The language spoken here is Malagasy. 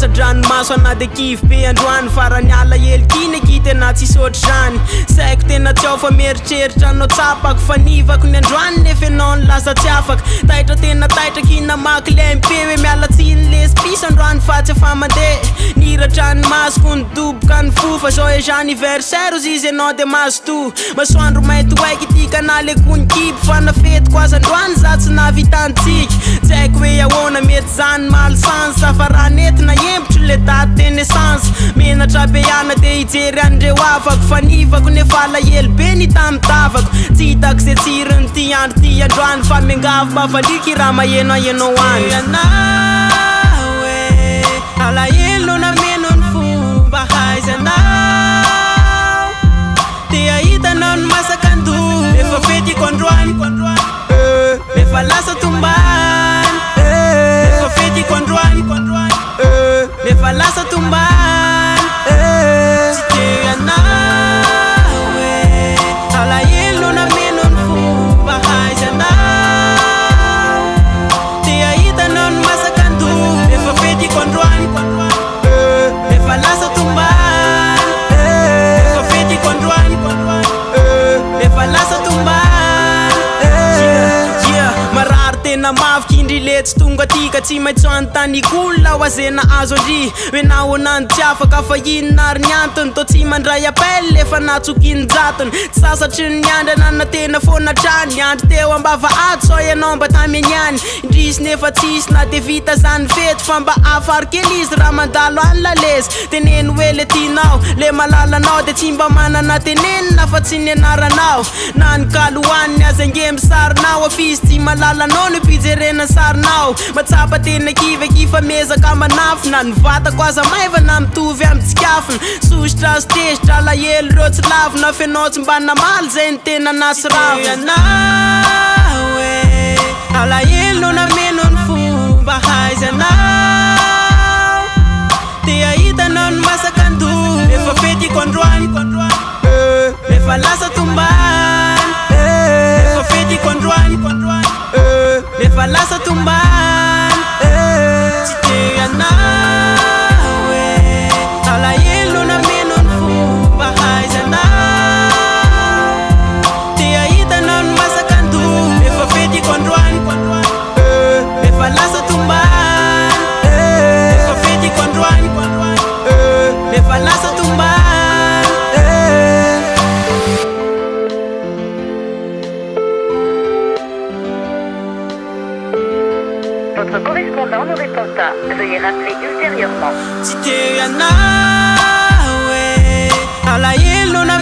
dranomaso anady kivy be androany farany ala helokiny tena tsy sotry zany saiko tena tsy ao fa mieritreritra anao tsapako fa nivako ny androany nefa ianao ny lasa tsy afaka taitra tena taitra kinamaky le mpe hoe miala tsiny lesy piso androany fa tsy efa mandeha niratra ny masoko ny doboka ny fofa joyeux anniversaire ozy izy ianao de mazo to masoandro mainty oaiky ity kanale konikiby fa nafetiko azy androany za tsy navitantsika tsy haiko hoe ahoana mety zany malsans fa raha netina embotro le date de naissance menatra be ihana de hijery andreo afako fa nivako nefa alahelo be ny tamitavako tsy hitako ze tsirony ty andro ty androany fa miangavo bavaliky raha maheno ianao any ianao e alahelo na meno ny fomba haizanao te ahitanao ny masaka ando efa fetiko androany efa lasa tombany efa fetiko androany efa lasa tombany tsy te ianao e alahelo na meno ny fomba haizanao te ahitanao ny masaka ando efa fetiko androany efa lasa tombany efa fetiko androany efa lasa tombany marary tena mavy kindry le tsy tonga tika tsy maintsy anontanykolona ho azena azo andry hoe nahoanany tsy afaka fa inona ary ny antony to tsy mandray appel efa natsokiny jatony tsy sasatry ny andrana na tena foana trany andro teo ambava ato so ianao mba tameniany indrisy nefa tsisy na de vita zany fety fa mba afarikely izy raha mandalo any lalezy teneny hoe le tinao le malalanao de tsy mba manana tenenina fa tsy ny anaranao na ny kalohaniny azy angemy sarinao afizy tsy malalanao ny pijerena sarinao matsapa tena kivekifa mezaka manafo na ny vatako aza maivana mitovy amtsikafiny sositra sy tezitra alahelo reo tsy lavo na fianao tsy mba namaly zay ny tena nasy ravo ianao e alahelo na meno ny fomba haizanao te ahitanao ny masaka ando efa fetiko androany efa lasa tombany efa fetiko androany efa lasa tombany tsy te ianao e alahelo na meno ny fomba haizanao te ahitanao ny masaka ando efa fetiko androany efa lasa tombany efa fetiko androany efa lasa tombany Votre correspondant ne répond pas. Veuillez rappeler ultérieurement. Tsy te ianao e alahelo na